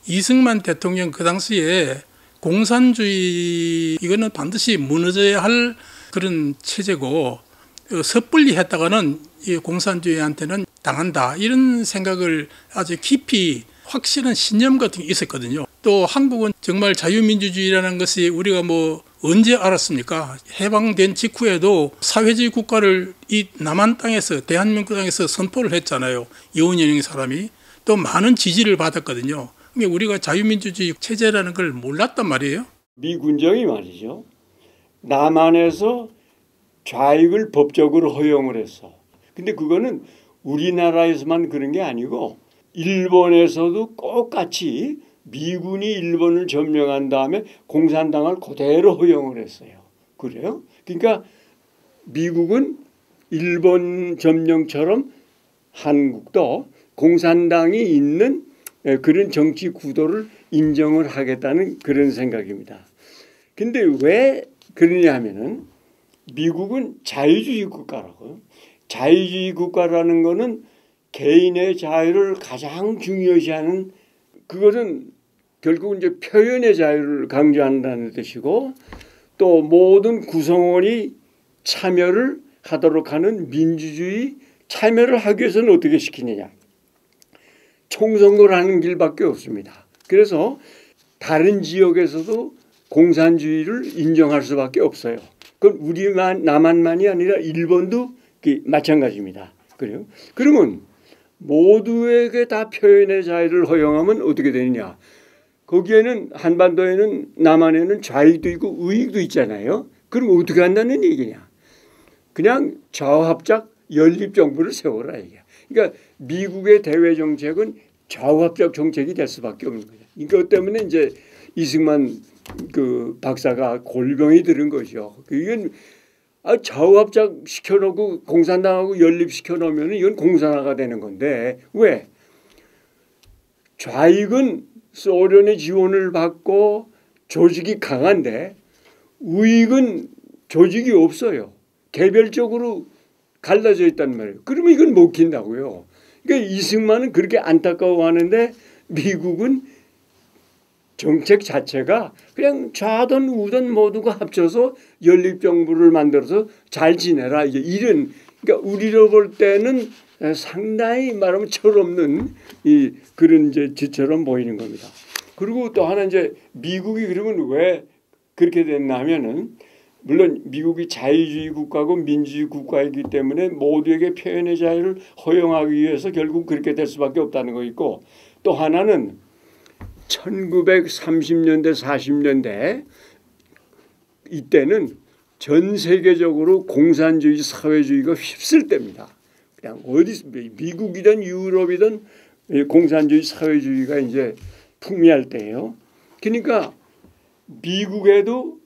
이승만 대통령 그 당시에 공산주의 이거는 반드시 무너져야 할 그런 체제고 섣불리 했다가는 이 공산주의한테는 당한다 이런 생각을 아주 깊이 확실한 신념 같은 게 있었거든요. 또 한국은 정말 자유민주주의라는 것이 우리가 뭐 언제 알았습니까? 해방된 직후에도 사회주의 국가를 이 남한 땅에서 대한민국 땅에서 선포를 했잖아요. 이원영 사람이 또 많은 지지를 받았거든요. 그러니까 우리가 자유민주주의 체제라는 걸 몰랐단 말이에요. 미군정이 말이죠. 남한에서 좌익을 법적으로 허용을 했어. 근데 그거는 우리나라에서만 그런 게 아니고 일본에서도 똑같이 미군이 일본을 점령한 다음에 공산당을 그대로 허용을 했어요. 그래요? 그러니까 미국은 일본 점령처럼 한국도 공산당이 있는 그런 정치 구도를 인정을 하겠다는 그런 생각입니다. 근데 왜 그러냐 하면은 미국은 자유주의 국가라고. 자유주의 국가라는 거는 개인의 자유를 가장 중요시하는 그것은 결국 이제 표현의 자유를 강조한다는 뜻이고 또 모든 구성원이 참여를 하도록 하는 민주주의 참여를 하기 위해서는 어떻게 시키느냐. 총선거를 하는 길밖에 없습니다. 그래서 다른 지역에서도 공산주의를 인정할 수밖에 없어요. 그건 우리만 남한만이 아니라 일본도 마찬가지입니다. 그래요? 그러면 모두에게 다 표현의 자유를 허용하면 어떻게 되느냐. 거기에는 한반도에는 남한에는 좌익도 있고 우익도 있잖아요. 그럼 어떻게 한다는 얘기냐. 그냥 좌합작 연립정부를 세워라 이게. 그러니까 미국의 대외 정책은 좌합적 정책이 될 수밖에 없는 거죠. 이것 때문에 이제 이승만 그 박사가 골병이 들은 거죠. 이건 좌합작 시켜놓고 공산당하고 연립시켜놓으면 이건 공산화가 되는 건데 왜? 좌익은 소련의 지원을 받고 조직이 강한데 우익은 조직이 없어요. 개별적으로 갈라져 있단 말이에요. 그러면 이건 못 킨다고요. 그러니까 이승만은 그렇게 안타까워하는데 미국은 정책 자체가 그냥 좌든 우든 모두가 합쳐서 연립정부를 만들어서 잘 지내라. 이런 그러니까 우리로 볼 때는 상당히 말하면 철없는 그런 이제 짓처럼 보이는 겁니다. 그리고 또 하나 이제 미국이 그러면 왜 그렇게 됐냐면은 물론 미국이 자유주의 국가고 민주주의 국가이기 때문에 모두에게 표현의 자유를 허용하기 위해서 결국 그렇게 될 수밖에 없다는 거 있고 또 하나는 1930년대 40년대 이때는 전 세계적으로 공산주의 사회주의가 휩쓸 때입니다. 그냥 어디 미국이든 유럽이든 공산주의 사회주의가 이제 풍미할 때예요. 그러니까 미국에도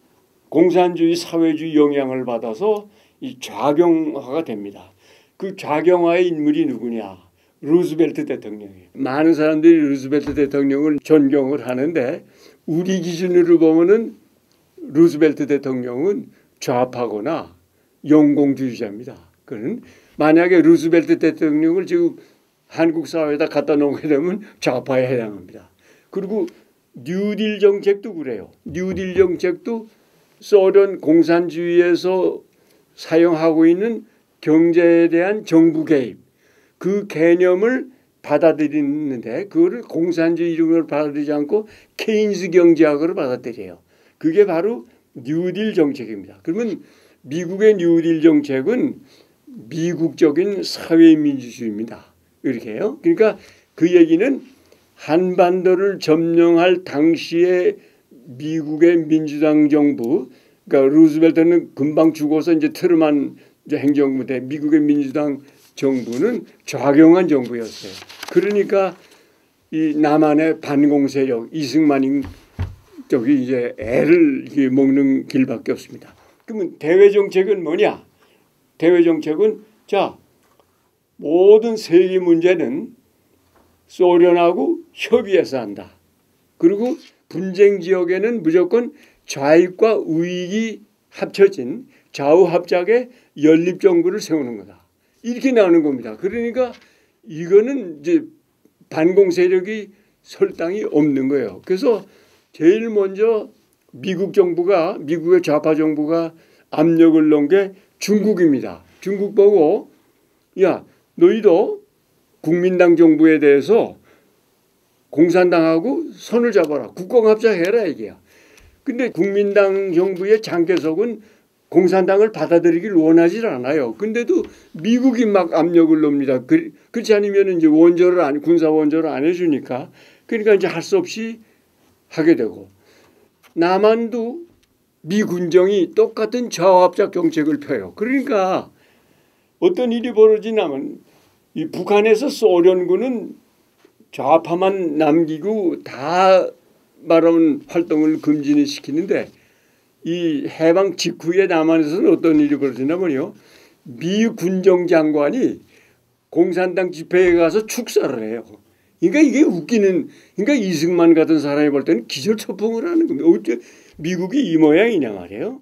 공산주의 사회주의 영향을 받아서 이 좌경화가 됩니다. 그 좌경화의 인물이 누구냐? 루즈벨트 대통령이에요. 많은 사람들이 루즈벨트 대통령을 존경을 하는데 우리 기준으로 보면은 루즈벨트 대통령은 좌파거나 영공주의자입니다. 그는 만약에 루즈벨트 대통령을 지금 한국 사회에다 갖다 놓게 되면 좌파에 해당합니다. 그리고 뉴딜 정책도 그래요. 뉴딜 정책도 소련 공산주의에서 사용하고 있는 경제에 대한 정부 개입 그 개념을 받아들이는데 그거를 공산주의 이름으로 받아들이지 않고 케인즈 경제학으로 받아들여요. 그게 바로 뉴딜 정책입니다. 그러면 미국의 뉴딜 정책은 미국적인 사회민주주의입니다. 이렇게 해요. 그러니까 그 얘기는 한반도를 점령할 당시에 미국의 민주당 정부, 그러니까 루즈벨트는 금방 죽어서 이제 트루만 행정부 때 미국의 민주당 정부는 좌경한 정부였어요. 그러니까 이 남한의 반공 세력 이승만이 저기 이제 애를 먹는 길밖에 없습니다. 그러면 대외 정책은 뭐냐? 대외 정책은 자 모든 세계 문제는 소련하고 협의해서 한다. 그리고 분쟁 지역에는 무조건 좌익과 우익이 합쳐진 좌우합작의 연립정부를 세우는 거다. 이렇게 나오는 겁니다. 그러니까 이거는 이제 반공 세력이 설당이 없는 거예요. 그래서 제일 먼저 미국의 좌파 정부가 압력을 넣은 게 중국입니다. 중국 보고 야 너희도 국민당 정부에 대해서 공산당하고 손을 잡아라. 국공합작해라 이게야. 근데 국민당 정부의 장개석은 공산당을 받아들이길 원하지 않아요. 근데도 미국이 막 압력을 넣습니다. 그렇지 않으면 이제 군사 원조를 안 해주니까 그러니까 이제 할 수 없이 하게 되고 남한도 미군정이 똑같은 좌합작 정책을 펴요. 그러니까 어떤 일이 벌어지냐면 이 북한에서 소련군은 좌파만 남기고 다 말하면 활동을 금지는 시키는데 이 해방 직후에 남한에서는 어떤 일이 벌어지냐면요. 미 군정 장관이 공산당 집회에 가서 축사를 해요. 그러니까 이게 웃기는, 그러니까 이승만 같은 사람이 볼 때는 기절초풍을 하는 겁니다. 어째 미국이 이 모양이냐 말이에요.